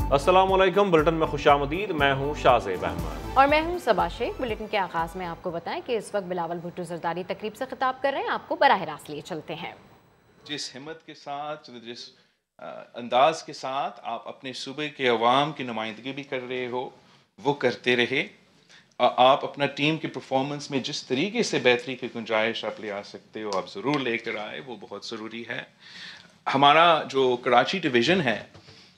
अस्सलामुअलैकुम। बुलेटिन में खुशामदीद। मैं हूँ शाहज़ेब अहमद और मैं हूँ सबा शेख। बुलेटिन के आगाज़ में आपको बताएं कि इस वक्त बिलावल भुट्टो ज़रदारी तकरीब से खिताब कर रहे हैं। आपको बराह रास्त लिए चलते हैं। जिस हिम्मत के साथ, जिस अंदाज के साथ आप अपने सूबे के अवाम की नुमाइंदगी भी कर रहे हो, वो करते रहे। आप अपना टीम की परफॉर्मेंस में जिस तरीके से बेहतरी की गुंजाइश आप ले आ सकते हो, आप ज़रूर लेकर आए, वो बहुत ज़रूरी है। हमारा जो कराची डिवीज़न है,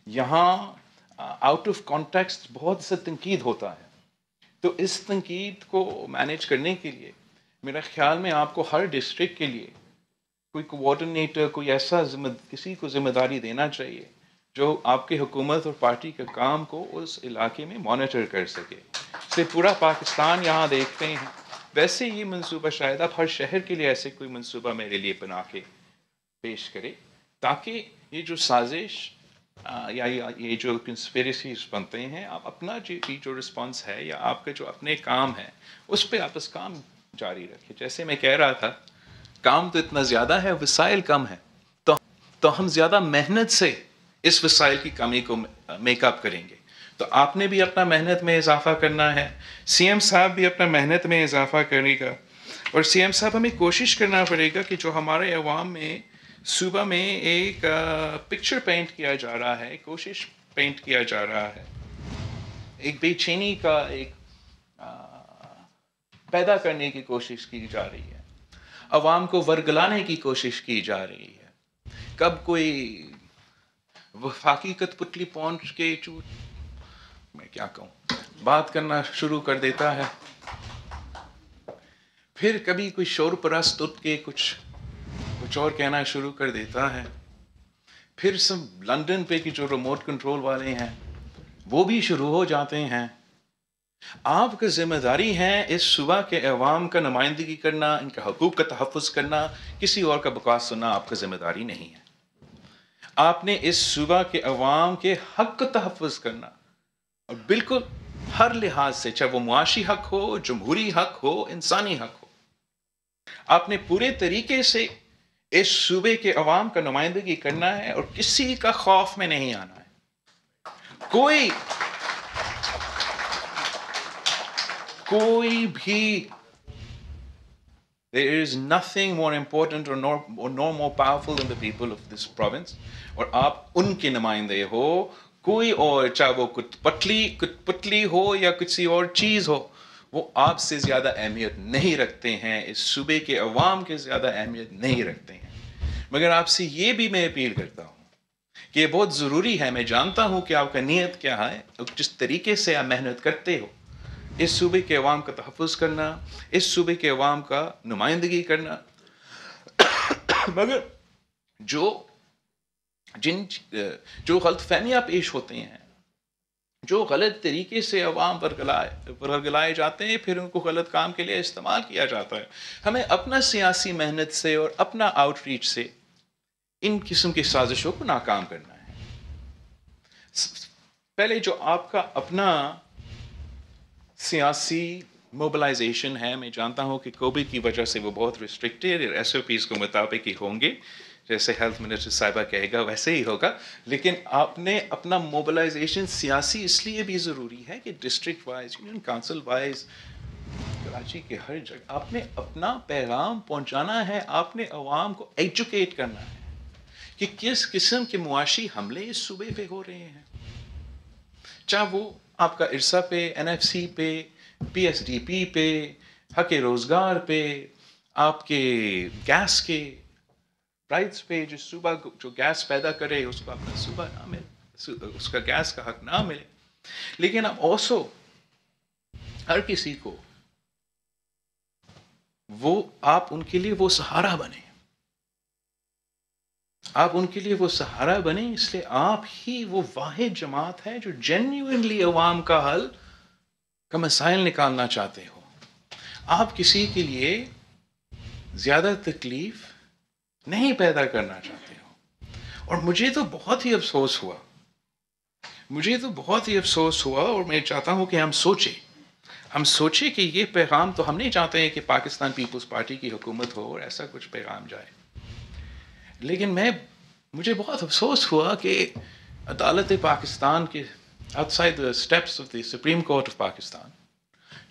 यहाँ आउट ऑफ कॉन्टेक्स्ट बहुत सा तनकीद होता है। तो इस तनकीद को मैनेज करने के लिए मेरा ख्याल में आपको हर डिस्ट्रिक्ट के लिए कोई कोऑर्डिनेटर, कोई ऐसा किसी को जिम्मेदारी देना चाहिए जो आपके हुकूमत और पार्टी के काम को उस इलाके में मॉनिटर कर सके। से पूरा पाकिस्तान यहाँ देखते हैं, वैसे ये मंसूबा शायद आप हर शहर के लिए ऐसे कोई मंसूबा मेरे लिए बना के पेश करें, ताकि ये जो साजिश या ये जो कंस्पिरेसीज बनते हैं, आप अपना जो रिस्पॉन्स है या आपके जो अपने काम है उस पर आप इस काम जारी रखें। जैसे मैं कह रहा था, काम तो इतना ज़्यादा है, वसाइल कम है, तो हम ज़्यादा मेहनत से इस वसाइल की कमी को मेकअप करेंगे। तो आपने भी अपना मेहनत में इजाफा करना है, सीएम साहब भी अपना मेहनत में इजाफा करेगा, और सीएम साहब हमें कोशिश करना पड़ेगा कि जो हमारे अवाम में सूबा में एक पिक्चर पेंट किया जा रहा है, कोशिश पेंट किया जा रहा है, एक बेचैनी का एक पैदा करने की कोशिश की जा रही है, अवाम को वर्गलाने की कोशिश की जा रही है। कब कोई वफाकी कठपुतली पहुंच के मैं क्या कहूँ, बात करना शुरू कर देता है, फिर कभी कोई शोर परस्त उठ के कुछ और कहना शुरू कर देता है, फिर सब लंदन पे की जो रिमोट कंट्रोल वाले हैं वो भी शुरू हो जाते हैं। आपकी जिम्मेदारी है इस सूबा के अवाम का नुमाइंदगी करना, इनका हकूक़ का तहफ़्फ़ुज़ करना। किसी और का बकवास सुनना आपकी जिम्मेदारी नहीं है। आपने इस सूबा के अवाम के हक का तहफ़्फ़ुज़ करना, और बिल्कुल हर लिहाज से, चाहे वो मुआशी हक हो, जमहूरी हक हो, इंसानी हक हो, आपने पूरे तरीके से इस सूबे के अवाम का नुमाइंदगी करना है और किसी का खौफ में नहीं आना है। कोई भी there is nothing more important or no more powerful than the people of this province, और आप उनके नुमाइंदे हो। कोई और, चाहे वो कुतपुतली हो या किसी और चीज़ हो, वो आपसे ज़्यादा अहमियत नहीं रखते हैं, इस सूबे के अवाम के ज़्यादा अहमियत नहीं रखते हैं। मगर आपसे ये भी मैं अपील करता हूँ कि ये बहुत ज़रूरी है। मैं जानता हूँ कि आपका नीयत क्या है, जिस तरीके से आप मेहनत करते हो इस सूबे के अवाम का तहफ़्फ़ुज़ करना, इस सूबे के अवाम का नुमाइंदगी करना, मगर जो गलतफहमियाँ पेश होते हैं, जो गलत तरीके से अवाम वर्गलाए जाते हैं, फिर उनको गलत काम के लिए इस्तेमाल किया जाता है। हमें अपना सियासी मेहनत से और अपना आउटरीच से इन किस्म की साजिशों को नाकाम करना है। पहले जो आपका अपना सियासी मोबिलाइजेशन है, मैं जानता हूँ कि कोविड की वजह से वो बहुत रिस्ट्रिक्टेड SOPs के मुताबिक ही होंगे, जैसे हेल्थ मिनिस्टर साहिबा कहेगा वैसे ही होगा। लेकिन आपने अपना मोबिलाइजेशन सियासी इसलिए भी ज़रूरी है कि district wise, union council wise, Karachi के हर जगह आपने अपना पैगाम पहुँचाना है। आपने अवाम को एजुकेट करना है कि किस किस्म के मुआशी हमले इस सूबे पे हो रहे हैं, चाहे वो आपका इरसा पे, NFC पे, PSDP पे, हक रोज़गार पे, आपके गैस के प्राइस पे। जो सूबा जो गैस पैदा करे उसको अपना सूबा ना मिले, उसका गैस का हक ना मिले। लेकिन आप ऑल्सो हर किसी को आप उनके लिए वो सहारा बने, आप उनके लिए वो सहारा बने। इसलिए आप ही वो वाहिद जमात है जो जेन्युइनली अवाम का हल का मसाइल निकालना चाहते हो। आप किसी के लिए ज़्यादा तकलीफ नहीं पैदा करना चाहते हो। और मुझे तो बहुत ही अफसोस हुआ, और मैं चाहता हूँ कि हम सोचें कि ये पैगाम तो हम नहीं चाहते हैं कि पाकिस्तान पीपल्स पार्टी की हुकूमत हो और ऐसा कुछ पैगाम जाए। लेकिन मुझे बहुत अफसोस हुआ कि अदालत पाकिस्तान के outside the steps of the Supreme Court of Pakistan,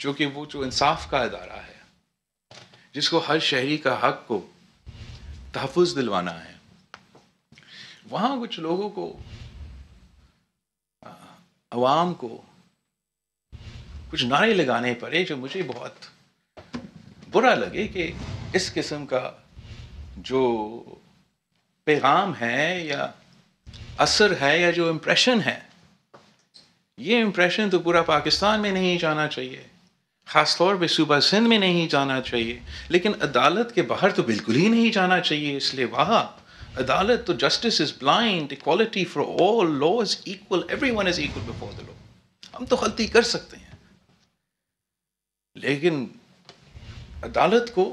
जो कि वो जो इंसाफ का अदारा है, जिसको हर शहरी का हक को तहफ़्फ़ुज़ दिलवाना है, वहाँ कुछ लोगों को, अवाम को कुछ नारे लगाने पड़े जो मुझे बहुत बुरा लगे कि इस किस्म का जो पैगाम है या असर है या जो इम्प्रेशन है, ये इम्प्रेशन तो पूरा पाकिस्तान में नहीं जाना चाहिए, ख़ास तौर पे सूबा सिंध में नहीं जाना चाहिए, लेकिन अदालत के बाहर तो बिल्कुल ही नहीं जाना चाहिए। इसलिए वहाँ अदालत तो justice is blind, equality for all, law is equal, everyone is equal before the law. हम तो गलती कर सकते हैं, लेकिन अदालत को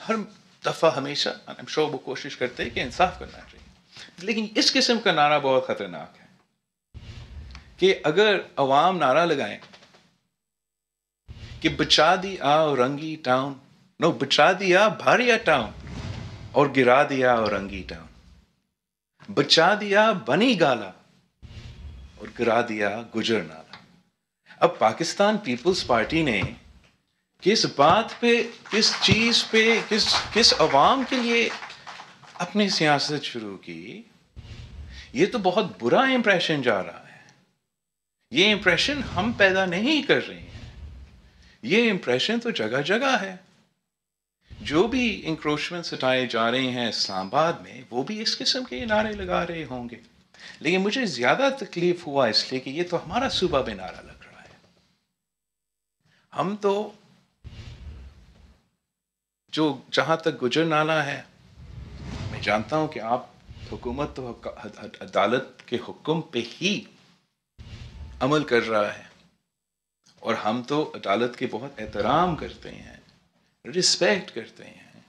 हर दफ़ा हमेशा आई एम श्योर वो कोशिश करते हैं कि इंसाफ करना चाहिए। लेकिन इस किस्म का नारा बहुत ख़तरनाक है कि अगर अवाम नारा लगाएं कि बचा दिया औरंगी टाउन, नो, बचा दिया भारिया टाउन और गिरा दिया औरंगी टाउन, बचा दिया बनी गाला और गिरा दिया गुजर नाला। अब पाकिस्तान पीपल्स पार्टी ने किस बात पे, किस चीज़ पे, किस अवाम के लिए अपनी सियासत शुरू की, ये तो बहुत बुरा इंप्रेशन जा रहा है। ये इंप्रेशन हम पैदा नहीं कर रहे हैं, ये इंप्रेशन तो जगह जगह है। जो भी इंक्रोचमेंट्स हटाए जा रहे हैं इस्लामाबाद में, वो भी इस किस्म के नारे लगा रहे होंगे। लेकिन मुझे ज़्यादा तकलीफ हुआ इसलिए कि ये तो हमारा सूबा में नारा लग रहा है। हम तो जो जहाँ तक गुजर नाला है, मैं जानता हूँ कि आप हुकूमत तो अदालत के हुक्म पे ही अमल कर रहा है, और हम तो अदालत के बहुत एहतराम करते हैं, रिस्पेक्ट करते हैं।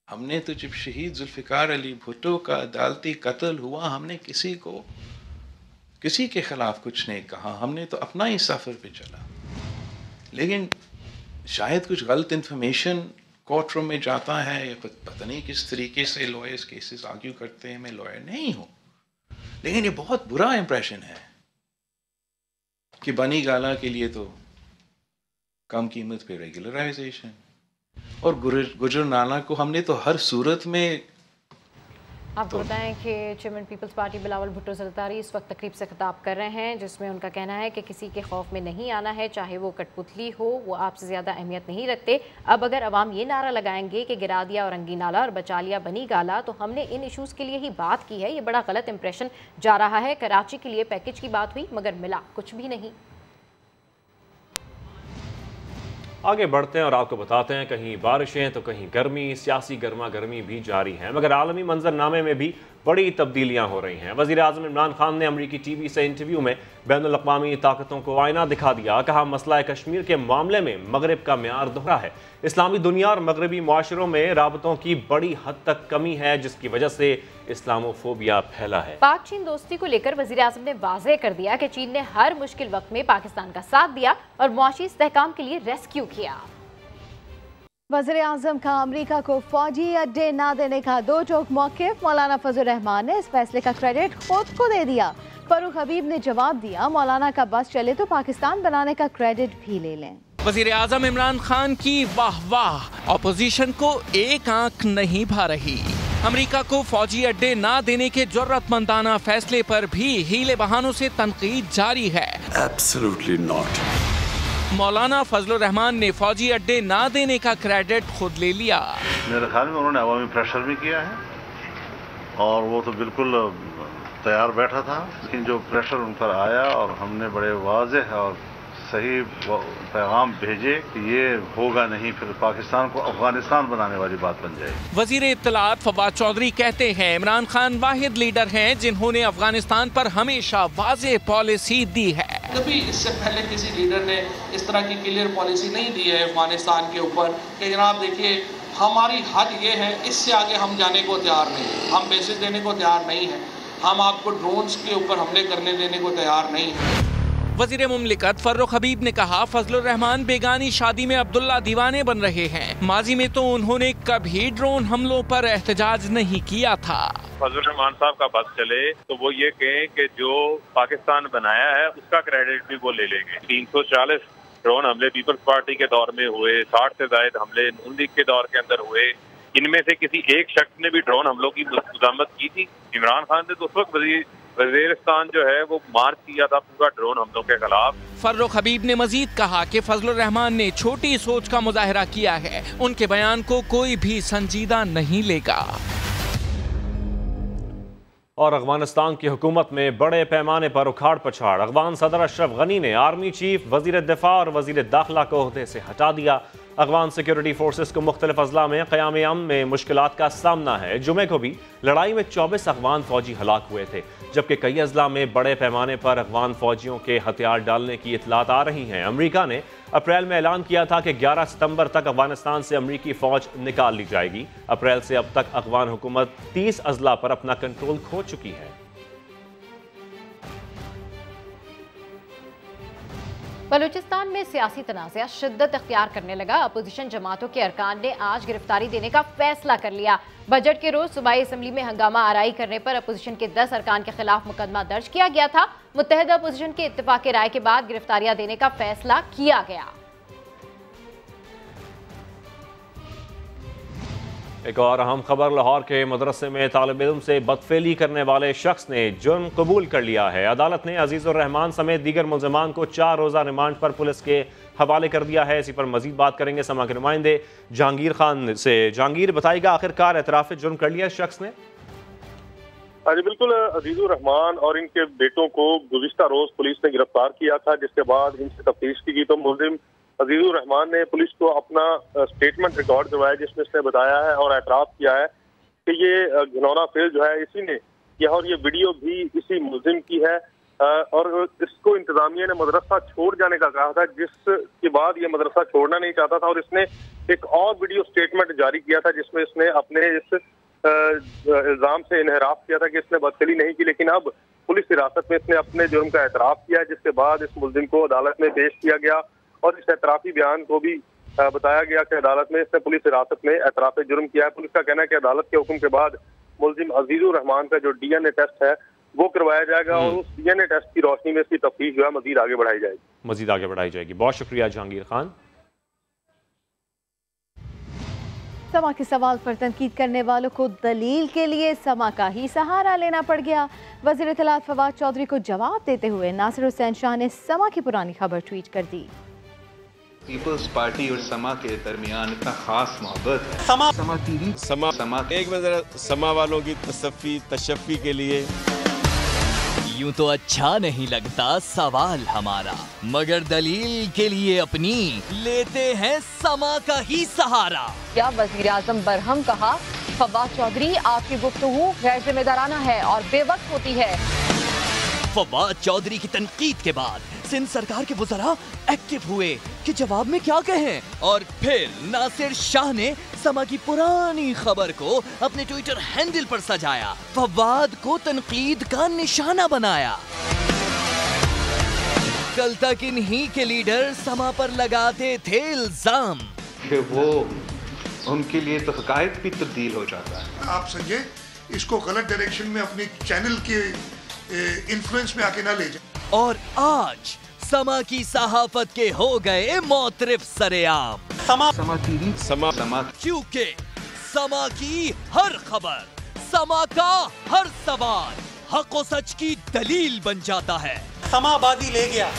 हमने तो जब शहीद जुल्फ़िकार अली भुट्टो का अदालती कत्ल हुआ, हमने किसी के ख़िलाफ़ कुछ नहीं कहा, हमने तो अपना ही सफ़र पे चला। लेकिन शायद कुछ गलत इन्फॉर्मेशन कोर्ट रूम में जाता है, या पता नहीं किस तरीके से लॉयर्स केसेस आर्ग्यू करते हैं। मैं लॉयर नहीं हूँ, लेकिन ये बहुत बुरा इंप्रेशन है कि बनी गाला के लिए तो कम कीमत पे रेगुलराइजेशन, और गुजर नाला को हमने तो हर सूरत में। आपको बताएं कि चेयरमैन पीपल्स पार्टी बिलावल भुट्टो ज़रदारी इस वक्त तकरीब से खिताब कर रहे हैं, जिसमें उनका कहना है कि किसी के खौफ में नहीं आना है, चाहे वो कठपुतली हो, वो आपसे ज़्यादा अहमियत नहीं रखते। अब अगर अवाम ये नारा लगाएंगे कि गिरा दिया औरंगी नाला और बचा लिया बनी गाला, तो हमने इन इशूज़ के लिए ही बात की है। ये बड़ा गलत इंप्रेशन जा रहा है। कराची के लिए पैकेज की बात हुई, मगर मिला कुछ भी नहीं। आगे बढ़ते हैं और आपको बताते हैं, कहीं बारिशें तो कहीं गर्मी, सियासी गर्मा गर्मी भी जारी है, मगर आलमी मंजरनामे में भी बड़ी तब्दीलियां हो रही हैं। वज़ीर आज़म इमरान खान ने अमरीकी टीवी से इंटरव्यू में बैनुल अक़वामी ताकतों को आईना दिखा दिया। कहा, मसला कश्मीर के मामले में मगरब का म्यार दोहरा है। इस्लामी दुनिया और मगरबी माशरों में राबतों की बड़ी हद तक कमी है, जिसकी वजह से इस्लामोफोबिया फैला है। पाक चीन दोस्ती को लेकर वज़ीर आज़म ने वाज़ेह कर दिया कि चीन ने हर मुश्किल वक्त में पाकिस्तान का साथ दिया और मुआशी इस्तेहकाम के लिए रेस्क्यू किया। वज़ीर आज़म का अमरीका को फौजी अड्डे न देने का दो टोक मौक़िफ़। मौलाना फजल रहमान ने इस फैसले का क्रेडिट खुद को दे दिया। फरूख हबीब ने जवाब दिया, मौलाना का बस चले तो पाकिस्तान बनाने का क्रेडिट भी ले लें। वज़ीर आज़म इमरान खान की वाह वाह, ऑपोजिशन को एक आंख नहीं भा रही। अमरीका को फौजी अड्डे न देने के जुर्रतमंदाना फैसले पर भी हीले बहानों से तनकीद जारी है। Absolutely not. मौलाना फजल रहमान ने फौजी अड्डे ना देने का क्रेडिट खुद ले लिया। मेरे ख्याल में उन्होंने अवामी प्रेशर भी किया है, और वो तो बिल्कुल तैयार बैठा था, लेकिन जो प्रेशर उन पर आया और हमने बड़े वाज़ेह और सही पैगाम भेजे कि ये होगा नहीं, फिर पाकिस्तान को अफगानिस्तान बनाने वाली बात बन जाएगी। वजीर इत्तलात फवाद चौधरी कहते हैं, इमरान खान वाहिद लीडर हैं जिन्होंने अफगानिस्तान पर हमेशा वाज़ेह पॉलिसी दी है। कभी इससे पहले किसी लीडर ने इस तरह की क्लियर पॉलिसी नहीं दी है अफगानिस्तान के ऊपर कि जनाब देखिए हमारी हद ये है, इससे आगे हम जाने को तैयार नहीं हैं, हम बेसिस देने को तैयार नहीं हैं, हम आपको ड्रोन्स के ऊपर हमले करने देने को तैयार नहीं हैं। वज़ीर मुमलिकत फर्रुख हबीब ने कहा, फजल रहमान बेगानी शादी में अब्दुल्ला दीवाने बन रहे हैं। माजी में तो उन्होंने कभी ड्रोन हमलों पर एहतजाज नहीं किया था। फजल रहमान साहब का बस चले तो वो ये कहें कि जो पाकिस्तान बनाया है उसका क्रेडिट भी वो ले लेंगे। 340 ड्रोन हमले पीपल्स पार्टी के दौर में हुए, 60 से ज्यादा हमले नून लीग के दौर के अंदर हुए। इनमें से किसी एक शख्स ने भी ड्रोन हमलों की मज़म्मत की थी? इमरान खान ने तो उस वक्त वज़ीरिस्तान जो है वो मार्च किया था पूरा ड्रोन हमलों के खिलाफ। फर्रुख हबीब ने मजीद कहा कि फजलुर रहमान ने छोटी सोच का मुजाहरा किया है, उनके बयान को कोई भी संजीदा नहीं लेगा। और अफगानिस्तान की हुकूमत में बड़े पैमाने पर उखाड़ पछाड़। अफगान सदर अशरफ गनी ने आर्मी चीफ, वजीर दिफा और वजीर दाखिला को ओहदे से हटा दिया। अफगान सिक्योरिटी फोर्सेस को मुख्तलिफ अजला में क़याम अमन में मुश्किलात का सामना है। जुमे को भी लड़ाई में 24 अफगान फौजी हलाक हुए थे, जबकि कई अजला में बड़े पैमाने पर अफगान फौजियों के हथियार डालने की इतलात आ रही हैं। अमरीका ने अप्रैल में ऐलान किया था कि 11 सितंबर तक अफगानिस्तान से अमरीकी फौज निकाल ली जाएगी। अप्रैल से अब तक अफगान हुकूमत 30 अजला पर अपना कंट्रोल खो चुकी है। बलूचिस्तान में सियासी तनाज़ा शिद्दत अख्तियार करने लगा। अपोजिशन जमातों के अरकान ने आज गिरफ्तारी देने का फैसला कर लिया। बजट के रोज सूबाई असम्बली में हंगामा आराई करने पर अपोजिशन के 10 अरकान के खिलाफ मुकदमा दर्ज किया गया था। मुत्तहिदा अपोजिशन के इत्तेफाक राय के बाद गिरफ्तारियां देने का फैसला किया गया। एक और अहम खबर, लाहौर के मदरसे में तालिब इल्म से बदफेली करने वाले शख्स ने जुर्म कबूल कर लिया है। अदालत ने अजीजुर रहमान समेत दीगर मुल्ज़िमान को 4 रोज़ा रिमांड पर पुलिस के हवाले कर दिया है। इसी पर मजीद बात करेंगे समा के नुमाइंदे जहांगीर खान से। जहांगीर, बताइएगा आखिरकार एतराफ़ जुर्म कर लिया इस शख्स ने? जी बिल्कुल, अजीजुर रहमान और इनके बेटों को गुज़िश्ता रोज पुलिस ने गिरफ्तार किया था, जिसके बाद इनसे तफ्तीश की गई तो मुल्ज़िम अजीजुर रहमान ने पुलिस को अपना स्टेटमेंट रिकॉर्ड करवाया, जिसमें इसने बताया है और एतराफ़ किया है कि ये घिनौना फेल जो है इसी ने किया और ये वीडियो भी इसी मुल्ज़िम की है। और इसको इंतजामिया ने मदरसा छोड़ जाने का कहा था, जिसके बाद ये मदरसा छोड़ना नहीं चाहता था और इसने एक और वीडियो स्टेटमेंट जारी किया था जिसमें इसने अपने इस इल्ज़ाम से इनहराफ किया था कि इसने बदफेली नहीं की। लेकिन अब पुलिस हिरासत में इसने अपने जुर्म का एतराफ़ किया, जिसके बाद इस मुल्ज़िम को अदालत में पेश किया गया और इस एतराफ़ी बयान को भी बताया गया कि अदालत में इसने पुलिस हिरासत में एतराफ़ जुर्म किया है। पुलिस का कहना है कि अदालत के हुक्म के बाद मुल्ज़िम अजीजुर रहमान का जो DNA टेस्ट है वो करवाया जाएगा और उस DNA टेस्ट की रोशनी में इसकी तफ्तीश जो है मजीद आगे बढ़ाई जाएगी। बहुत शुक्रिया जहांगीर खान। समा के सवाल पर तनकीद करने वालों को दलील के लिए समा का ही सहारा लेना पड़ गया। वज़ीर इत्तलात फवाद चौधरी को जवाब देते हुए नासिर हुसैन शाह ने समा की पुरानी खबर ट्वीट कर दी। पीपल्स पार्टी और समा के दरमियान इतना खास मोहब्बत है। समा टीवी समा एक बार जरा समा वालों की तशफ़ी के लिए। यूं तो अच्छा नहीं लगता सवाल हमारा, मगर दलील के लिए अपनी लेते हैं समा का ही सहारा। क्या वज़ीर आज़म बरहम कहा, फवाद चौधरी आपकी गुफ्तगू गैर जिम्मेदाराना है और बेवक्त होती है। फवाद चौधरी की तनकीद के बाद सिंध सरकार के वज़रा एक्टिव हुए कि जवाब में क्या कहें, और फिर नासिर शाह ने समा की पुरानी खबर को अपने ट्विटर हैंडल पर सजाया, फवाद को तनकीद का निशाना बनाया। कल तक इन्हीं के लीडर समा पर लगाते थे इल्जाम कि वो उनके लिए तो हकायक भी तब्दील हो जाता है। आप समझे इसको गलत डायरेक्शन में अपने चैनल के इन्फ्लुएंस में आके ना ले जाए। और आज समा की सहाफत के हो गए मौतरिफ सरेआम। समा टीवी समा क्योंकि समा की हर खबर, समा का हर सवाल हक और सच की दलील बन जाता है। समाबादी ले गया।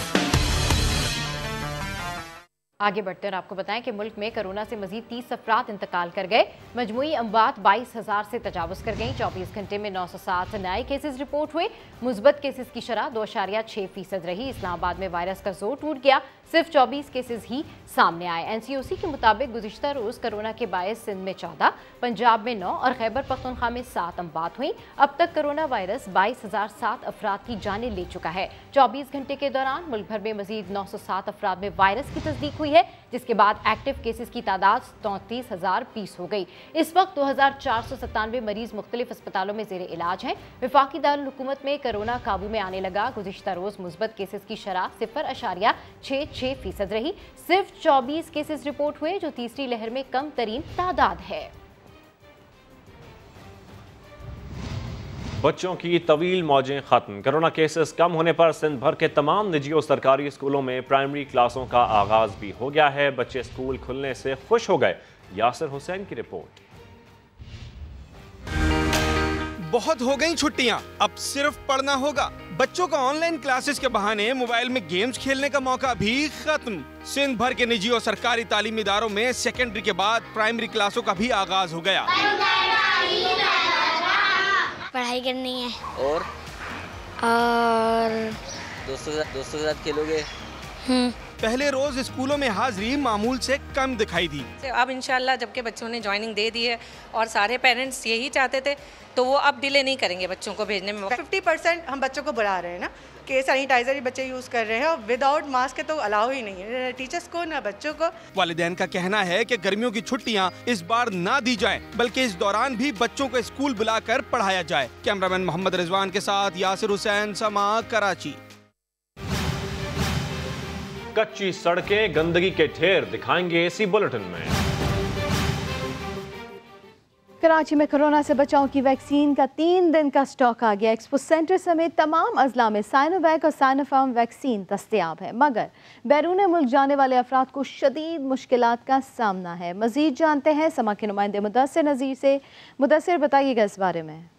आगे बढ़ते हैं और आपको बताएं कि मुल्क में कोरोना से मजीद 30 अफराद इंतकाल कर गए। मजमूई अमवात 22,000 से तजावुज कर गई। 24 घंटे में 907 नए केसेस रिपोर्ट हुए। मुस्बत केसेस की शरह 2.6% रही। इस्लामाबाद में वायरस का जोर टूट गया, सिर्फ 24 केसेस ही सामने आए। NCOC के मुताबिक गुज़िश्ता रोज कोरोना के बायस सिंध में 14, पंजाब में 9 और खैबर पख्तूनख्वा में 7 अमवात हुई। अब तक कोरोना वायरस 22,007 अफराद की जानें ले चुका है। 24 घंटे के दौरान मुल्क भर में मजीद 907 अफराद में वायरस की तस्दीक हुई है, जिसके बाद एक्टिव केसेस की तादाद 33,020 हो गई। इस वक्त 2,497 मरीज मुख्तलिफ अस्पतालों में जेर इलाज हैं। वफाकी दारुल हुकूमत में कोरोना काबू में आने लगा। गुज़िश्ता रोज मुस्बत केसेस की शरह 0.66% रही। सिर्फ 24 केसेस रिपोर्ट हुए, जो तीसरी लहर में कम तरीन तादाद है। बच्चों की तवील मौजें खत्म। कोरोना केसेस कम होने पर सिंध भर के तमाम निजी और सरकारी स्कूलों में प्राइमरी क्लासों का आगाज भी हो गया है। बच्चे स्कूल खुलने से खुश हो गए। यासिर हुसैन की रिपोर्ट। बहुत हो गई छुट्टियां, अब सिर्फ पढ़ना होगा। बच्चों का ऑनलाइन क्लासेस के बहाने मोबाइल में गेम्स खेलने का मौका भी खत्म। सिंध भर के निजी और सरकारी तालीमी इदारों में सेकेंडरी के बाद प्राइमरी क्लासों का भी आगाज हो गया। पढ़ाई करनी है और दोस्तों के साथ खेलोगे। पहले रोज स्कूलों में हाजिरी मामूल से कम दिखाई दी। अब इंशाल्लाह जबकि बच्चों ने ज्वाइनिंग दे दी है और सारे पेरेंट्स यही चाहते थे तो वो अब डिले नहीं करेंगे बच्चों को भेजने में। 50% हम बच्चों को बढ़ा रहे हैं ना कि सैनिटाइजर ही बच्चे यूज़ कर रहे हैं और विदाउट मास्क तो अलाउ ही नहीं है टीचर्स को ना बच्चों को। वालिदैन का कहना है कि गर्मियों की छुट्टियां इस बार ना दी जाएं, बल्कि इस दौरान भी बच्चों को स्कूल बुलाकर पढ़ाया जाए। कैमरामैन मोहम्मद रिजवान के साथ यासिर हुसैन, समा, कराची। कच्ची सड़कें, गंदगी के ढेर दिखाएंगे इसी बुलेटिन में। कराची में कोरोना से बचाव की वैक्सीन का 3 दिन का स्टॉक आ गया। एक्सपो सेंटर समेत तमाम अजला में साइनोवैक और साइनोफार्म वैक्सीन दस्तयाब है, मगर बैरून मुल्क जाने वाले अफराद को शदीद मुश्किलात का सामना है। मजीद जानते हैं समा के नुमाइंदे मुदस्सिर नज़ीर से। मुदस्सिर, बताइएगा इस बारे में।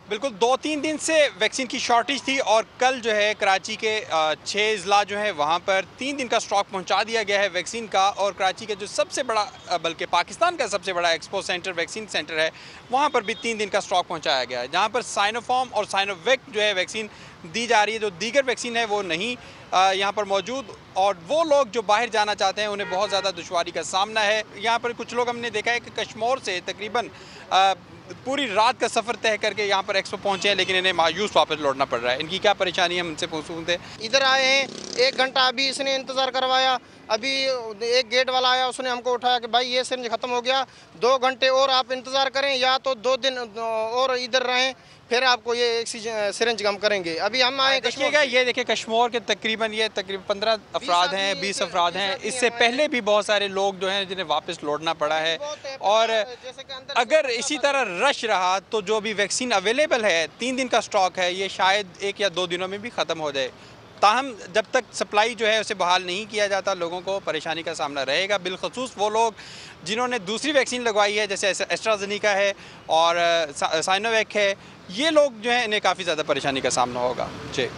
बिल्कुल 2-3 दिन से वैक्सीन की शॉर्टेज थी और कल जो है कराची के 6 अजला जो है वहाँ पर 3 दिन का स्टॉक पहुँचा दिया गया है वैक्सीन का। और कराची का जो सबसे बड़ा, बल्कि पाकिस्तान का सबसे बड़ा एक्सपो सेंटर वैक्सीन सेंटर है, वहाँ पर भी 3 दिन का स्टॉक पहुँचाया गया है, जहाँ पर साइनोफार्म और साइनोवैक जो है वैक्सीन दी जा रही है। जो दीगर वैक्सीन है वो नहीं यहाँ पर मौजूद, और वो लोग जो बाहर जाना चाहते हैं उन्हें बहुत ज़्यादा दुश्वारी का सामना है। यहाँ पर कुछ लोग हमने देखा है कि कश्मीर से तकरीबन पूरी रात का सफ़र तय करके यहाँ पर एक्सपो पहुँचे हैं, लेकिन इन्हें मायूस वापस लौटना पड़ रहा है। इनकी क्या परेशानी है, हम इनसे पूछते। इधर आए हैं 1 घंटा, अभी इसने इंतज़ार करवाया। अभी एक गेट वाला आया, उसने हमको उठाया कि भाई ये सिरिंज ख़त्म हो गया, 2 घंटे और आप इंतज़ार करें या तो 2 दिन और इधर रहें, फिर आपको ये एक सिरिंज हम करेंगे। अभी हम आए देखिएगा, ये देखिए कश्मीर के तकरीबन 15 अफराद हैं, 20 अफराद हैं। इससे पहले भी बहुत सारे लोग जो हैं जिन्हें वापस लौटना पड़ा है। और अगर इसी तरह रश रहा तो जो भी वैक्सीन अवेलेबल है, 3 दिन का स्टॉक है, ये शायद 1 या 2 दिनों में भी ख़त्म हो जाए। ताहम जब तक सप्लाई जो है उसे बहाल नहीं किया जाता, लोगों को परेशानी का सामना रहेगा। बिलखसूस वो लोग जिन्होंने दूसरी वैक्सीन लगवाई है, जैसे एस्ट्राजेनेका है और साइनोवैक है, ये लोग जो है इन्हें काफ़ी ज़्यादा परेशानी का सामना होगा। जी,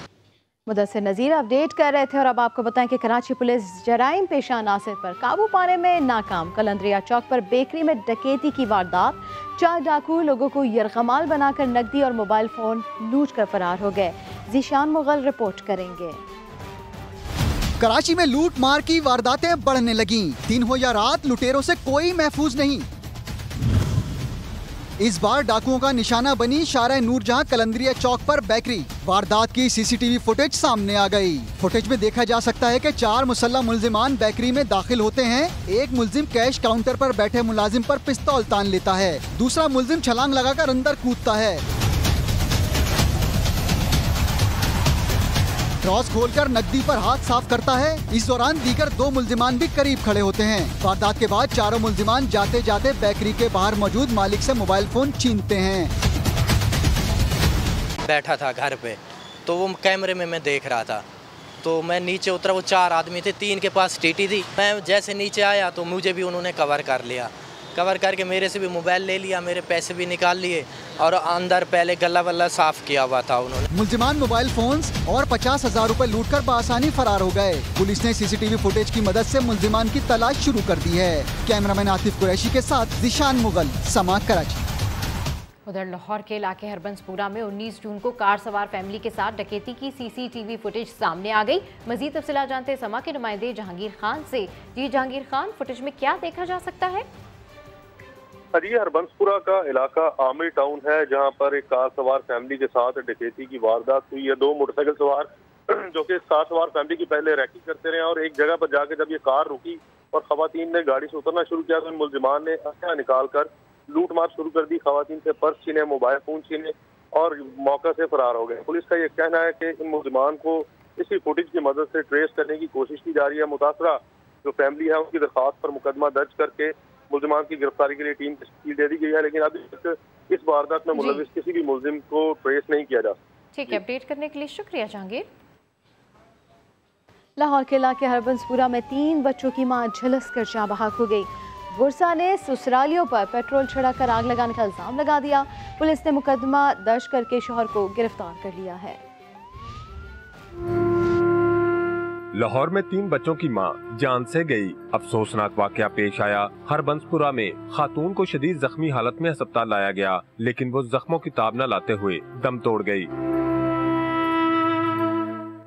मुदस्सिर नज़ीर अपडेट कर रहे थे। और अब आपको बताएं कि कराची पुलिस जराइम पेशा नासिर पर काबू पाने में नाकाम। कलंदरिया चौक पर बेकरी में डकैती की वारदात, 4 डाकू लोगों को यरगमाल बनाकर नकदी और मोबाइल फ़ोन लूट कर फरार हो गए। ज़ीशान मुगल रिपोर्ट करेंगे। कराची में लूट मार की वारदातें बढ़ने लगी। दिन हो या रात, लुटेरों से कोई महफूज नहीं। इस बार डाकुओं का निशाना बनी शारा नूरजहां कलंदरिया चौक पर बेकरी। वारदात की सीसीटीवी फुटेज सामने आ गई। फुटेज में देखा जा सकता है कि 4 मुसल्लह मुल्जिमान बेकरी में दाखिल होते हैं। एक मुल्जिम कैश काउंटर पर बैठे मुलाजिम पर पिस्तौल तान लेता है, दूसरा मुल्जिम छलांग लगाकर अंदर कूदता है। ड्रॉज खोलकर नकदी पर हाथ साफ करता है। इस दौरान दीगर 2 मुल्जिमान भी करीब खड़े होते हैं। वारदात के बाद चारों मुल्जिमान जाते जाते बेकरी के बाहर मौजूद मालिक से मोबाइल फोन छीनते हैं। बैठा था घर पे तो वो कैमरे में मैं देख रहा था, तो मैं नीचे उतरा। वो 4 आदमी थे, 3 के पास टीटी थी। मैं जैसे नीचे आया तो मुझे भी उन्होंने कवर कर लिया। कवर करके मेरे से भी मोबाइल ले लिया, मेरे पैसे भी निकाल लिए और अंदर पहले गला वल्ला साफ किया हुआ था उन्होंने। मुल्जिमान मोबाइल फोन्स और 50,000 रुपए लूटकर बआसानी फरार हो गए। पुलिस ने सीसीटीवी फुटेज की मदद से मुल्जिमान की तलाश शुरू कर दी है। कैमरामैन आतिफ कुरैशी के साथ ज़ीशान मुगल, समा, कराची। उधर लाहौर के इलाके हरबंसपुरा में 19 जून को कार सवार फैमिली के साथ डकैती की सीसीटीवी फुटेज सामने आ गई। मजीद तफसीलात जानते हैं समा के नुमाइंदे जहांगीर खान से। जी जहांगीर खान, फुटेज में क्या देखा जा सकता है? जी, हरबंसपुरा का इलाका आमिर टाउन है, जहां पर एक कार सवार फैमिली के साथ डकैती की वारदात हुई है। 2 मोटरसाइकिल सवार जो कि कार सवार फैमिली की पहले रैकी करते रहे और एक जगह पर जाके जब ये कार रुकी और खवातीन ने गाड़ी से उतरना शुरू किया तो इन मुल्जिमान ने हथियार निकालकर लूट मार शुरू कर दी। खवातीन से पर्स छीने, मोबाइल फोन छीने और मौका से फरार हो गए। पुलिस का ये कहना है कि इन मुल्जिमान को इसी फुटेज की मदद से ट्रेस करने की कोशिश की जा रही है। मुतासरा जो फैमिली है उनकी दरख्वास्त पर मुकदमा दर्ज करके मुल्जिमान की गिरफ्तारी के लिए टीम तश्कील दे दी गई है, लेकिन अभी तक इस वारदात में मुलविस किसी भी मुल्जिम को ट्रेस नहीं किया जा सकता। ठीक है, अपडेट करने के लिए शुक्रिया जहांगीर। लाहौर के इलाके हरबंसपुरा में 3 बच्चों की मां झुलस कर जाँ बहक हो गई। गुरसा ने ससुरालियों पर पेट्रोल छिड़ककर आग लगाने का इल्जाम लगा दिया। पुलिस ने मुकदमा दर्ज करके शौहर को गिरफ्तार कर लिया है। लाहौर में 3 बच्चों की मां जान से गई। अफसोसनाक वाकया पेश आया। हरबंसपुरा में खातून को शदीद जख्मी हालत में अस्पताल लाया गया, लेकिन वो जख्मों की ताब न लाते हुए दम तोड़ गई।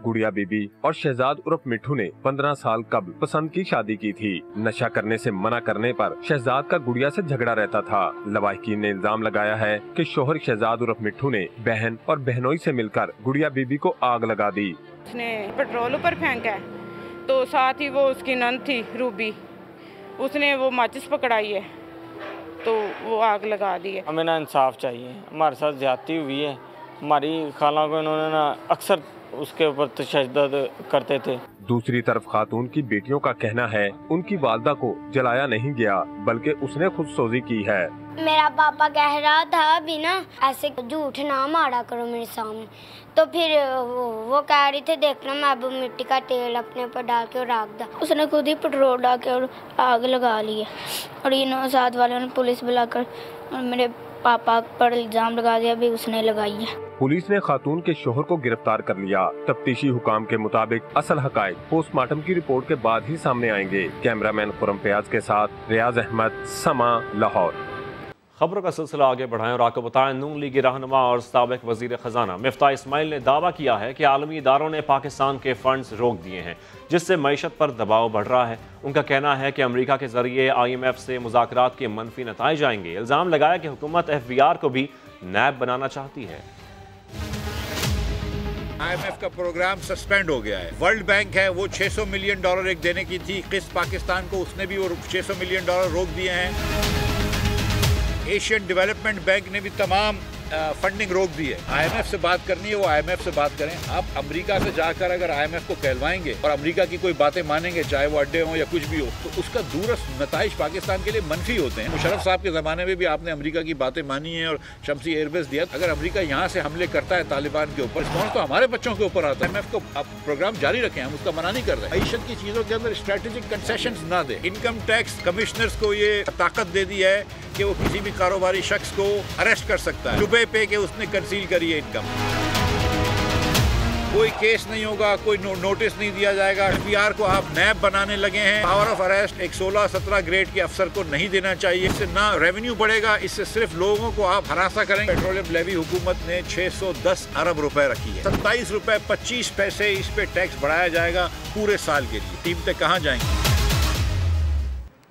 गुड़िया बीबी और शहजाद उर्फ मिठू ने 15 साल कबल पसंद की शादी की थी। नशा करने से मना करने पर शहजाद का गुड़िया से झगड़ा रहता था। लवाहिकीन ने इल्जाम लगाया है कि शोहर शहजाद उर्फ मिठू ने बहन और बहनोई से मिलकर गुड़िया बीबी को आग लगा दी। उसने पेट्रोल ऊपर फेंका है, तो साथ ही वो उसकी नंद थी रूबी, उसने वो माचिस पकड़ाई है तो वो आग लगा दी है। हमें ना इंसाफ चाहिए, हमारे साथ ज्यादती हुई है। हमारी खाला को इन्होंने ना अक्सर उसके ऊपर तशद्दुद करते थे। दूसरी तरफ खातून की बेटियों का कहना है उनकी वालदा को जलाया नहीं गया, बल्कि उसने खुद सोजी की है। मेरा पापा कह रहा था अभी ना ऐसे झूठ ना मारा करो मेरे सामने, तो फिर वो कह रही थे देखना मैं अब मिट्टी का तेल अपने ऊपर डाल के और आग दा। उसने खुद ही पेट्रोल डाल के और आग लगा ली है, और इन साथ वालों ने पुलिस बुलाकर और मेरे पापा पर इल्जाम लगा दिया भी उसने लगाई है। पुलिस ने खातून के शोहर को गिरफ्तार कर लिया। तफ्तीशी हुकाम के मुताबिक असल हकायक पोस्टमार्टम की रिपोर्ट के बाद ही सामने आएंगे। कैमरामैन खुरम फयाज के साथ रियाज अहमद, समा, लाहौर। खबरों का सिलसिला आगे बढ़ाएं और आपको बताएं, नून लीगी रहनुमा और साबिक वजीर खजाना मिफ्ताह इस्माइल ने दावा किया है कि आलमी इदारों ने पाकिस्तान के फंड्स रोक दिए हैं, जिससे मईशत पर दबाव बढ़ रहा है। उनका कहना है कि अमेरिका के जरिए IMF से मुज़ाकरात के मनफी नताइज आएंगे। इल्ज़ाम लगाया कि हुकूमत FBR को भी नैब बनाना चाहती है। IMF का प्रोग्राम सस्पेंड हो गया है। वर्ल्ड बैंक है वो $600 मिलियन एक देने की थी किस्त पाकिस्तान को, उसने भी वो $600 मिलियन रोक दिए हैं। एशियन डेवलपमेंट बैंक ने भी तमाम फंडिंग रोक दी है। IMF से बात करनी है वो IMF से बात करें। आप अमेरिका से जाकर अगर IMF को कहलवाएंगे और अमेरिका की कोई बातें मानेंगे, चाहे वो अड्डे हों या कुछ भी हो, तो उसका दूरस्थ नताइज पाकिस्तान के लिए मनफी होते हैं। मुशर्रफ साहब के ज़माने में भी आपने अमेरिका की बातें मानी है और शमसी एयरबेस दिया। अगर अमेरिका यहाँ से हमले करता है तालिबान के ऊपर, रिस्पॉन्स तो हमारे बच्चों के ऊपर आता है। IMF को आप प्रोग्राम जारी रखें, हम उसका मना नहीं कर रहे। मईशत की चीज़ों के अंदर स्ट्रेटेजिक कंसेशंस ना दे। इनकम टैक्स कमिश्नर्स को ये ताकत दे दी है कि वो किसी भी कारोबारी शख्स को अरेस्ट कर सकता है रुपए पे कि उसने कंसील करी है इनकम। कोई केस नहीं होगा, कोई नोटिस नहीं दिया जाएगा। FBR को आप नैब बनाने लगे हैं। पावर ऑफ अरेस्ट एक 16-17 ग्रेड के अफसर को नहीं देना चाहिए। इससे ना रेवेन्यू बढ़ेगा, इससे सिर्फ लोगों को आप हरासा करेंगे। पेट्रोलियम लेवी हुकूमत ने 610 अरब रुपए रखी है। 27 रुपए 25 पैसे इस पे टैक्स बढ़ाया जाएगा पूरे साल के लिए। कीमतें कहाँ जाएंगी?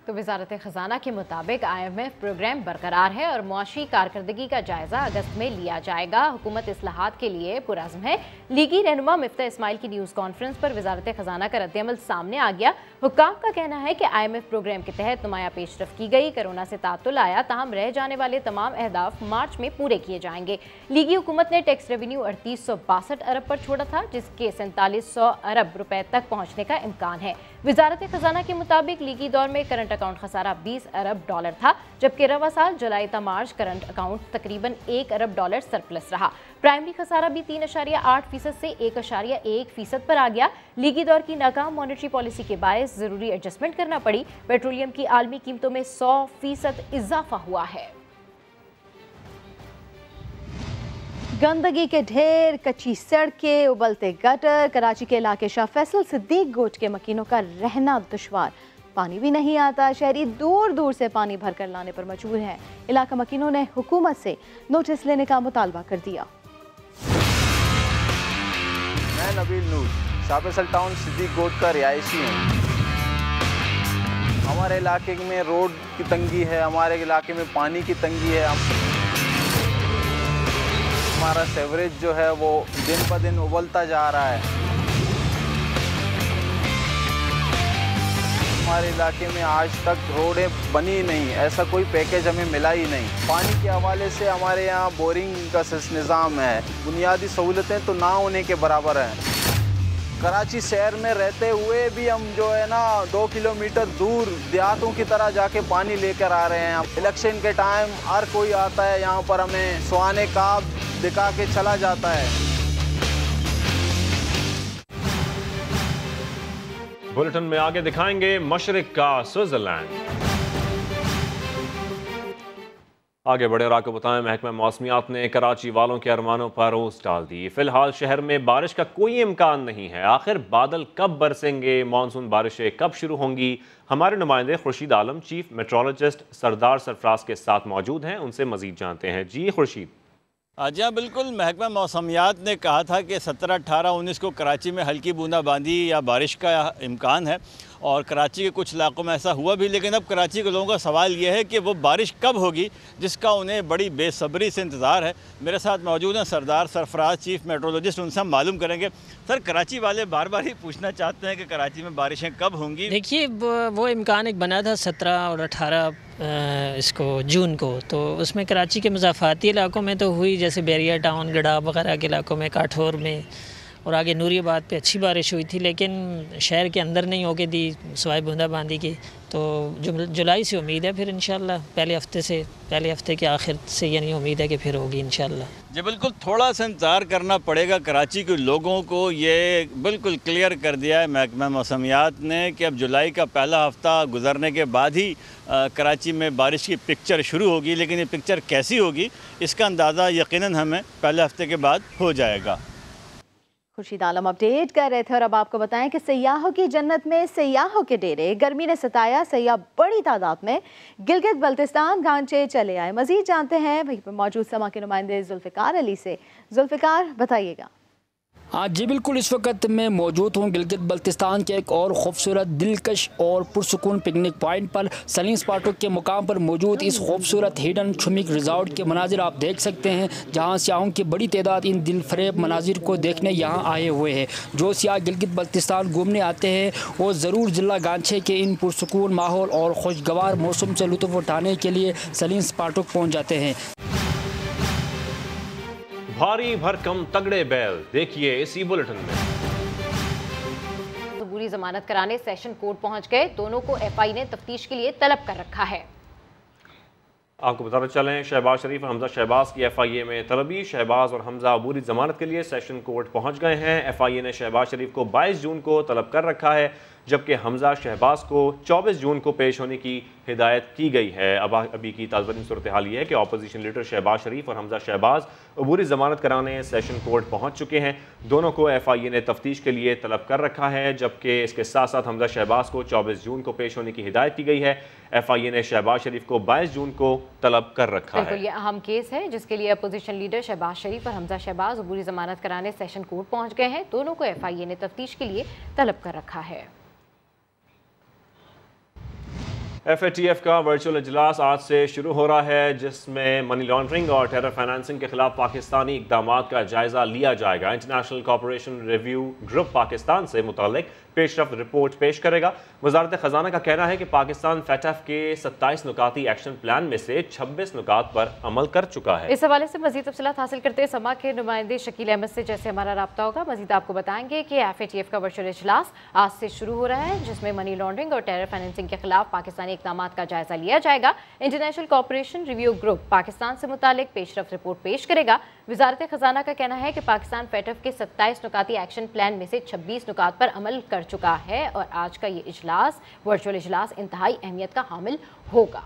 तो वजारत खजाना के मुताबिक IMF प्रोग्राम बरकरार है और मुआशी कारकर्दगी का जायजा अगस्त में लिया जाएगा। हुकूमत इस्लाहात के लिए पुरज़्म है। लीगी रहनुमा मिफ्ताह इस्माइल की न्यूज़ कॉन्फ्रेंस पर वजारत खजाना का रद्दअमल सामने आ गया। हुक्काम का कहना है कि IMF प्रोग्राम के तहत नुमाया पेशरफ की गई। कोरोना से तातुल आया, ताहम रह जाने वाले तमाम अहदाफ मार्च में पूरे किए जाएंगे। लीगी हुकूमत ने टैक्स रेवेन्यू 3862 अरब पर छोड़ा था, जिसके 4700 अरब रुपए तक पहुँचने का इम्कान है। वजारत खजाना के मुताबिक लीगी दौर में करंट अकाउंट खसारा $20 अरब था, जबकि रवा साल जुलाई ता मार्च करंट अकाउंट तकरीबन $1 अरब सरप्लस रहा। प्राइमरी खसारा भी 3.8% से 1.1% पर आ गया। लीगी दौर की नाकाम मॉनेटरी पॉलिसी के बायस जरूरी एडजस्टमेंट करना पड़ी। पेट्रोलियम की आलमी कीमतों में 100% इजाफा हुआ है। गंदगी के ढेर, कच्ची सड़कें, उबलते गटर, कराची के इलाके शाह फैसल सिद्दीक गोट के मकीनों का रहना दुश्वार। पानी भी नहीं आता, शहरी दूर दूर से पानी भरकर लाने पर मजबूर है। इलाका मकीनों ने हुकूमत से नोटिस लेने का मुतालबा कर दिया। मैं नबील नूर शाह फैसल टाउन सिद्दीक गोट का रिहायशी हूँ। हमारे इलाके में रोड की तंगी है, हमारे इलाके में पानी की तंगी है। हमारा सेवरेज जो है वो दिन ब दिन उबलता जा रहा है। हमारे इलाके में आज तक रोडें बनी नहीं, ऐसा कोई पैकेज हमें मिला ही नहीं। पानी के हवाले से हमारे यहाँ बोरिंग का निज़ाम है, बुनियादी सहूलतें तो ना होने के बराबर हैं। कराची शहर में रहते हुए भी हम जो है ना 2 किलोमीटर दूर देहातों की तरह जाके पानी लेकर आ रहे हैं। इलेक्शन के टाइम हर कोई आता है यहाँ पर, हमें सुहाने का दिखा के चला जाता है। बुलेटिन में आगे दिखाएंगे मशरिक का स्विट्जरलैंड। आगे बढ़े और आपको बताएं, महकमा मौसमियात ने कराची वालों के अरमानों पर ओस डाल दी। फिलहाल शहर में बारिश का कोई इम्कान नहीं है। आखिर बादल कब बरसेंगे, मानसून बारिशें कब शुरू होंगी? हमारे नुमाइंदे खुर्शीद आलम चीफ मेट्रोलॉजिस्ट सरदार सरफराज के साथ मौजूद हैं, उनसे मजीद जानते हैं। जी खुर्शीद। जी हाँ, बिल्कुल। महकमा मौसमियात ने कहा था कि 17, 18, 19 को कराची में हल्की बूंदाबांदी या बारिश का इम्कान है और कराची के कुछ इलाकों में ऐसा हुआ भी, लेकिन अब कराची के लोगों का सवाल यह है कि वो बारिश कब होगी, जिसका उन्हें बड़ी बेसब्री से इंतज़ार है। मेरे साथ मौजूद हैं सरदार सरफराज चीफ मेट्रोलॉजिस्ट, उनसे हम मालूम करेंगे। सर, कराची वाले बार बार ही पूछना चाहते हैं कि कराची में बारिशें कब होंगी? देखिए, वो इम्कान एक बना था 17 और 18 इसको जून को, तो उसमें कराची के मुज़ाफ़ाती इलाकों में तो हुई, जैसे बैरिया टाउन, गडाब वगैरह के इलाकों में, काठौर में और आगे नूरियाबाद पे अच्छी बारिश हुई थी, लेकिन शहर के अंदर नहीं होके दी सिवाय बूंदाबांदी की। तो जुलाई से उम्मीद है फिर इंशाल्लाह पहले हफ्ते के आखिर से, यानी उम्मीद है कि फिर होगी इंशाल्लाह। जी बिल्कुल, थोड़ा सा इंतज़ार करना पड़ेगा। कराची के लोगों को ये बिल्कुल क्लियर कर दिया है महकमा मौसमियात ने कि अब जुलाई का पहला हफ्ता गुजरने के बाद ही कराची में बारिश की पिक्चर शुरू होगी, लेकिन ये पिक्चर कैसी होगी इसका अंदाज़ा यकीनन हमें पहले हफ्ते के बाद हो जाएगा। खुर्शीद आलम अपडेट कर रहे थे और अब आपको बताएं कि सयाहों की जन्नत में सयाहों के डेरे। गर्मी ने सताया, सयाह बड़ी तादाद में गिलगित बल्तिस्तान गांचे चले आए। मजीद जानते हैं वहीं पर मौजूद समा के नुमाइंदे जुल्फ़िकार अली से। जुल्फ़िकार, बताइएगा। हाँ जी बिल्कुल, इस वक्त मैं मौजूद हूँ गिलगित बल्तिस्तान के एक और खूबसूरत, दिलकश और पुरसुकून पिकनिक पॉइंट पर। सलीम स्पाटुक के मुकाम पर मौजूद इस खूबसूरत हिडन शुमिक रिजॉर्ट के मनाजिर आप देख सकते हैं, जहाँ सियाहों की बड़ी तादाद इन दिलफरेब मनाजिर को देखने यहाँ आए हुए हैं। जो सियाह गिलगित बल्तिस्तान घूमने आते हैं वो ज़रूर ज़िला गांचे के इन पुरसुकून माहौल और खुशगवार मौसम से लुत्फ़ उठाने के लिए सलीम स्पाटुक पहुँच जाते हैं। भारी भरकम तगड़े बैल, देखिए इसी बुलेटिन में। अबूरी जमानत कराने सेशन कोर्ट पहुंच गए। दोनों को एफआई ने तफ्तीश के लिए तलब कर रखा है। आपको बताते चलें, शहबाज शरीफ और हमजा शहबाज की एफआईए में तलबी। शहबाज और हमजा अबूरी जमानत के लिए सेशन कोर्ट पहुंच गए हैं। एफआईए ने शहबाज शरीफ को 22 जून को तलब कर रखा है, जबकि हमजा शहबाज को 24 जून को पेश होने की हिदायत की गई है। अब अभी की ताज़ा सूरत हाल ये है कि अपोजिशन लीडर शहबाज शरीफ और हमजा शहबाज अबूरी ज़मानत कराने सेशन कोर्ट पहुंच चुके हैं। दोनों को एफआईए ने तफ्तीश के लिए तलब कर रखा है, जबकि इसके साथ साथ हमजा शहबाज को 24 जून को पेश होने की हिदायत की गई है। एफआईए ने शहबाज शरीफ को 22 जून को तलब कर रखा है। ये अहम केस है जिसके लिए अपोजिशन लीडर शहबाज शरीफ और हमजा शहबाज अबूरी ज़मानत कराने सेशन कोर्ट पहुंच गए हैं। दोनों को एफआईए ने तफ्तीश के लिए तलब कर रखा है। FATF का वर्चुअल इजलास आज से शुरू हो रहा है, जिसमें मनी लॉन्ड्रिंग और टेरर फाइनेंसिंग के खिलाफ पाकिस्तानी इकदाम का जायजा लिया जाएगा। International corporation review group Pakistan से मुतालिक पेशरफ्त रिपोर्ट पेश करेगा। वजारत खजाना का कहना है कि पाकिस्तान FATF के 27 नुकाती एक्शन प्लान में से 26 नुकात पर अमल कर चुका है। इस हवाले से मजीद तफसीलात हासिल करते समा के नुमाइंदे शकील अहमद से जैसे हमारा राब्ता होगा। मजीद आपको बताएंगे कि FATF का वर्चुअल इजलास आज से शुरू हो रहा है, जिसमें मनी लॉन्ड्रिंग और टेरर फाइनेंसिंग के खिलाफ पाकिस्तानी इकदाम का जायजा लिया जाएगा। International corporation review group Pakistan से मुतालिक पेशरफ्त रिपोर्ट पेश करेगा। वजारत खजाना का कहना है कि पाकिस्तान FATF के 27 नुकाती एक्शन प्लान में से 26 नुकात पर अमल कर चुका है और आज का ये इजलास, वर्चुअल इजलास, इंतहाई अहमियत का हामिल होगा।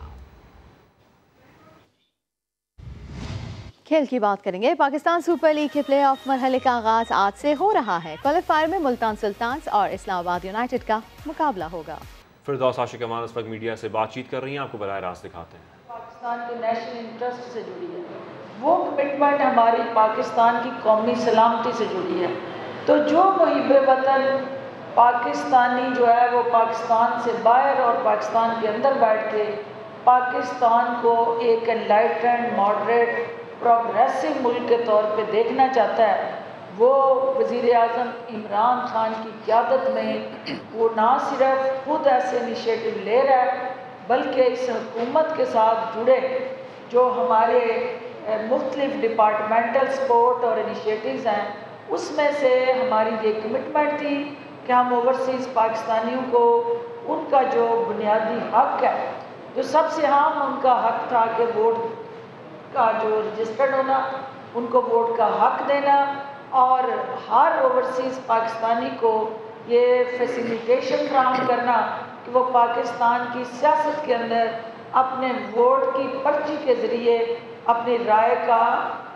खेल की बात करेंगे। पाकिस्तान सुपर लीग के प्ले ऑफ मरहले का आगाज आज से हो रहा है। क्वालिफायर में मुल्तान सुल्तान्स और इस्लामाबाद यूनाइटेड का मुकाबला होगा। फिरदौस आशिक अमान इस वक्त मीडिया से बातचीत कर रही हैं, आपको बराह रास्त दिखाते हैं। पाकिस्तान के नेशनल इंटरेस्ट से जुड़ी है, वो कमिटमेंट हमारी पाकिस्तान की कौमी सलामती से जुड़ी है। तो जो मुहिब्बे वतन पाकिस्तानी जो है वो पाकिस्तान से बाहर और पाकिस्तान के अंदर बैठ के पाकिस्तान को एक एनलाइटेंड, मॉडरेट, प्रोग्रेसिव मुल्क के तौर पे देखना चाहता है, वो वज़ीर आज़म इमरान खान की क़यादत में वो ना सिर्फ खुद ऐसे इनिशिएटिव ले रहा है, बल्कि इस हुकूमत के साथ जुड़े जो हमारे मुख्तलिफ डिपार्टमेंटल सपोर्ट और इनिशिएटिव्स हैं, उसमें से हमारी ये कमिटमेंट थी कि हम ओवरसीज़ पाकिस्तानियों को उनका जो बुनियादी हक है, जो सबसे आम उनका हक था कि वोट का जो रजिस्टर्ड होना, उनको वोट का हक देना, और हर ओवरसीज़ पाकिस्तानी को ये फैसिलिटेशन फराहम करना कि वो पाकिस्तान की सियासत के अंदर अपने वोट की पर्ची के ज़रिए अपनी राय का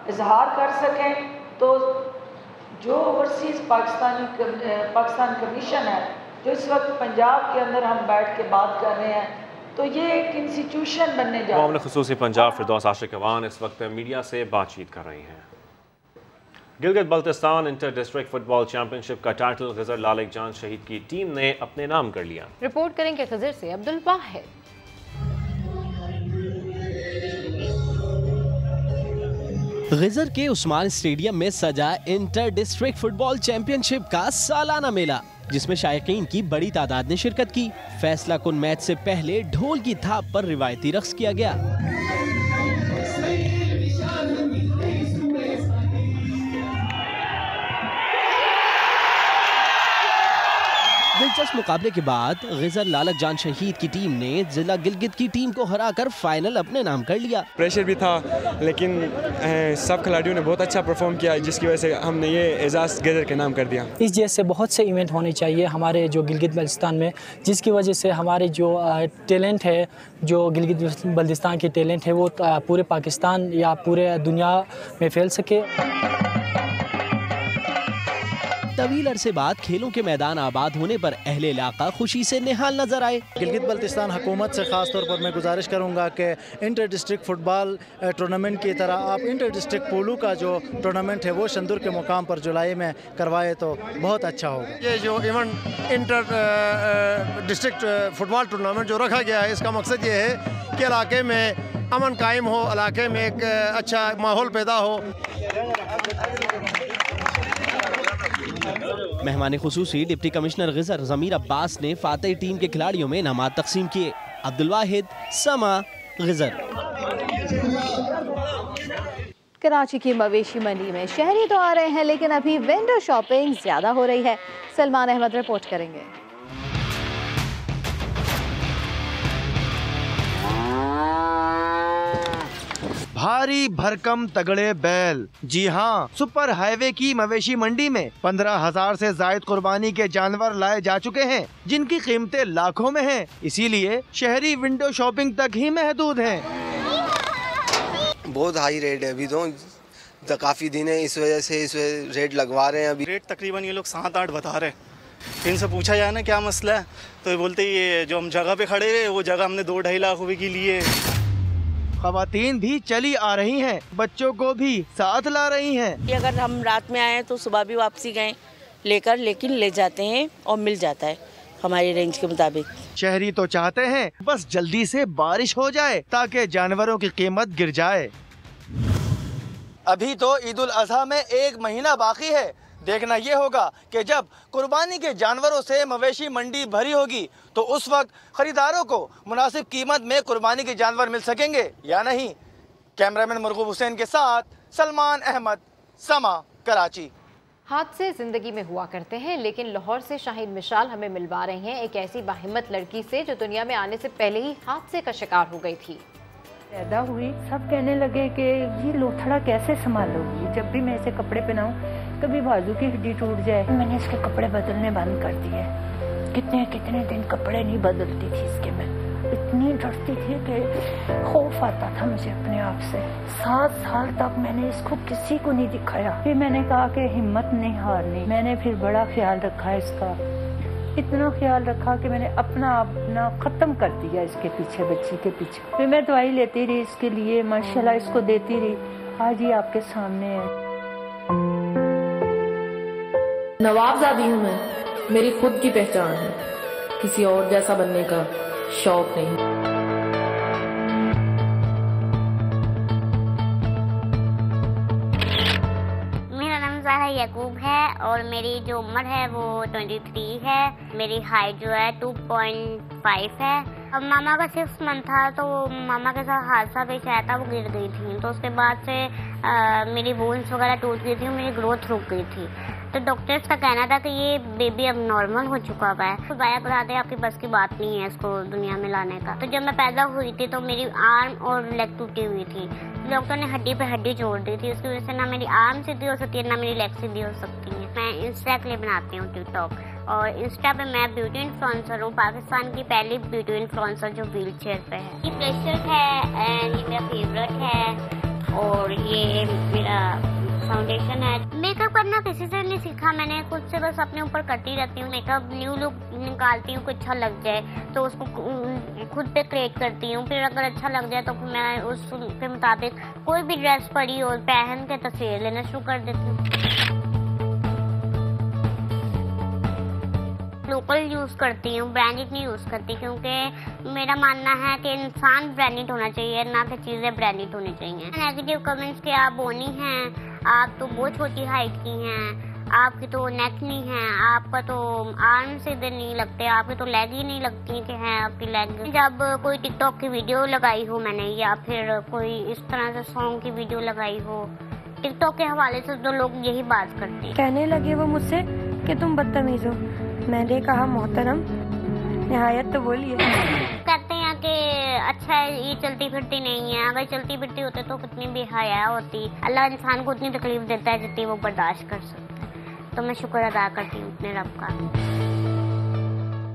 इजहार कर सकें। तो जो ओवरसीज़ पाकिस्तान कमीशन है, जो इस वक्त पंजाब के अंदर हम बैठ के बात कर रहे हैं, तो ये एक इंस्टीट्यूशन बनने जा रहा है। ख़ुसूसी पंजाब फिरदौस आशिक अवान इस वक्त मीडिया से बातचीत कर रही हैं। Gilgit Baltistan inter district football championship का टाइटल खिजर लालिक जान शहीद की टीम ने अपने नाम कर लिया। रिपोर्ट करेंगे खिजर से अब्दुल वाहिद। खिजर के उस्मान स्टेडियम में सजा इंटर डिस्ट्रिक्ट फुटबॉल चैंपियनशिप का सालाना मेला, जिसमें शायकीन की बड़ी तादाद ने शिरकत की। फैसला कुन मैच से पहले ढोल की थाप पर रिवायती रक्स किया गया। दिलचस्प मुकाबले के बाद खिजर लालक जान शहीद की टीम ने जिला गिलगित की टीम को हराकर फाइनल अपने नाम कर लिया। प्रेशर भी था, लेकिन सब खिलाड़ियों ने बहुत अच्छा परफॉर्म किया, जिसकी वजह से हमने ये एजाज़ गिलगित के नाम कर दिया। इस जैसे बहुत से इवेंट होने चाहिए हमारे जो गिलगित बल्तिस्तान में, जिसकी वजह से हमारे जो टैलेंट है, जो गिलगित बल्तिस्तान की टैलेंट है, वो पूरे पाकिस्तान या पूरे दुनिया में फैल सके। तवील अरसे बाद खेलों के मैदान आबाद होने पर अहले इलाका खुशी से निहाल नजर आए। गिलगित बल्तिस्तान हुकूमत से ख़ास तौर पर मैं गुजारिश करूंगा कि इंटर डिस्ट्रिक्ट फुटबॉल टूर्नामेंट की तरह आप इंटर डिस्ट्रिक्ट पोलो का जो टूर्नामेंट है वो शंदुर के मुकाम पर जुलाई में करवाए तो बहुत अच्छा होगा। ये जो event inter district football tournament जो रखा गया है, इसका मकसद ये है कि इलाके में अमन कायम हो, इलाके में एक अच्छा माहौल पैदा हो। मेहमान खुसूसी डिप्टी कमिश्नर गिजर ज़मीर अब्बास ने फातेह टीम के खिलाड़ियों में इनामात तकसीम किए। अब्दुल वाहिद, समा, गिजर। कराची की मवेशी मंडी में शहरी तो आ रहे हैं, लेकिन अभी विंडो शॉपिंग ज्यादा हो रही है। सलमान अहमद रिपोर्ट करेंगे। भारी भरकम तगड़े बैल। जी हाँ, सुपर हाईवे की मवेशी मंडी में 15,000 से जायद कुर्बानी के जानवर लाए जा चुके हैं, जिनकी कीमतें लाखों में हैं। इसीलिए शहरी विंडो शॉपिंग तक ही महदूद हैं। बहुत हाई रेट है अभी तो काफी दिन है, इस वजह से रेट लगवा रहे हैं। अभी रेट तकरीबन ये लोग 7-8 बता रहे हैं। इनसे पूछा जाए ना क्या मसला है, तो ये बोलते ये जो हम जगह पे खड़े रहे, वो जगह हमने 2-2.5 लाख रुपए की ली है। खवातीन भी चली आ रही हैं, बच्चों को भी साथ ला रही हैं। अगर हम रात में आए तो सुबह भी वापसी गए लेकर, लेकिन ले जाते हैं और मिल जाता है हमारी रेंज के मुताबिक। शहरी तो चाहते हैं बस जल्दी से बारिश हो जाए ताकि जानवरों की कीमत गिर जाए। अभी तो ईद उल अजहा में 1 महीना बाकी है। देखना ये होगा कि जब कुर्बानी के जानवरों से मवेशी मंडी भरी होगी तो उस वक्त खरीदारों को मुनासिब कीमत में कुर्बानी के जानवर मिल सकेंगे या नहीं। कैमरामैन मुर्गूब हुसैन के साथ सलमान अहमद, समा, कराची। हादसे जिंदगी में हुआ करते हैं, लेकिन लाहौर से शाहीन मिशाल हमें मिलवा रहे हैं एक ऐसी बाहिम्मत लड़की से जो दुनिया में आने से पहले ही हादसे का शिकार हो गई थी। पैदा हुई, सब कहने लगे कि ये लोथड़ा कैसे संभालोगी, जब भी मैं इसे कपड़े पहनाऊं कभी बाजू की हड्डी टूट जाए। मैंने इसके कपड़े बदलने बंद कर दिए। कितने दिन कपड़े नहीं बदलती थी इसके। मैं इतनी डरती थी कि खौफ आता था मुझे अपने आप से। 7 साल तक मैंने इसको किसी को नहीं दिखाया। फिर मैंने कहा कि हिम्मत नहीं हारनी। मैंने फिर बड़ा ख्याल रखा इसका, इतना ख्याल रखा कि मैंने अपना खत्म कर दिया इसके पीछे, बच्ची के पीछे। फिर मैं दवाई लेती रही इसके लिए, माशाल्लाह इसको देती रही। आज ये आपके सामने है। नवाबजादी हूँ मैं, मेरी खुद की पहचान है, किसी और जैसा बनने का शौक नहीं। मेरा नाम ज़ारा याकूब है और मेरी जो उम्र है वो 23 है। मेरी हाइट जो है 2.5 है अब मामा का 6 मंथ था तो मामा के साथ हादसा पेश आया था, वो गिर गई थी। तो उसके बाद से मेरी बोन्स वगैरह टूट गई थी, मेरी ग्रोथ रुक गई थी। तो डॉक्टर्स का कहना था कि ये बेबी अब नॉर्मल हो चुका हुआ है, तो बाया करा दे, आपकी बस की बात नहीं है इसको दुनिया में लाने का। तो जब मैं पैदा हुई थी तो मेरी आर्म और लेग टूटी हुई थी। डॉक्टर ने हड्डी पे हड्डी जोड़ दी थी, उसकी वजह से ना मेरी आर्म सीधी हो सकती है ना मेरी लेग सीधी हो सकती है। मैं इंस्टा के लिए बनाती हूँ टिकटॉक, और इंस्टा पे मैं ब्यूटी इन्फ्लुएंसर हूँ, पाकिस्तान की पहली ब्यूटी इन्फ्लुएंसर जो व्हील चेयर पे है। ये ब्रेसलेट है एंड ये मेरा फेवरेट है, और ये मेरा फाउंडेशन है। मेकअप करना किसी से नहीं सीखा मैंने, खुद से बस अपने ऊपर करती रहती हूँ। मेकअप न्यू लुक निकालती हूँ, कुछ अच्छा लग जाए तो उसको खुद पे क्रिएट करती हूँ। फिर अगर अच्छा लग जाए तो फिर मैं उसके मुताबिक कोई भी ड्रेस पड़ी हो पहन के तस्वीर लेना शुरू कर देती हूँ। लोकल यूज़ करती हूँ, ब्रांडेड नहीं यूज़ करती, क्योंकि मेरा मानना है कि इंसान ब्रांडेड होना चाहिए, ना कि चीज़ें ब्रांडेड होनी चाहिए। नेगेटिव कमेंट्स के आप बोनी हैं, आप तो बहुत छोटी हाइट की हैं, आपकी तो नेक नहीं है, आपका तो आर्म सीधे नहीं लगते, आपकी तो लेग ही नहीं लगती कि हैं आपकी लेग। जब कोई टिकटॉक की वीडियो लगाई हो मैंने, या फिर कोई इस तरह से सॉन्ग की वीडियो लगाई हो, टिकटॉक के हवाले से तो लोग यही बात करते हैं। कहने लगे वो मुझसे कि तुम बदतमीज हो। मैंने कहा मोहतरम निहायत तो बोलिए। कहते हैं कि अच्छा है ये चलती फिरती नहीं है, अगर चलती फिरती होते तो कितनी बेहया होती। अल्लाह इंसान को उतनी तकलीफ देता है जितनी वो बर्दाश्त कर सकता है। तो मैं शुक्र अदा करती हूँ अपने रब का।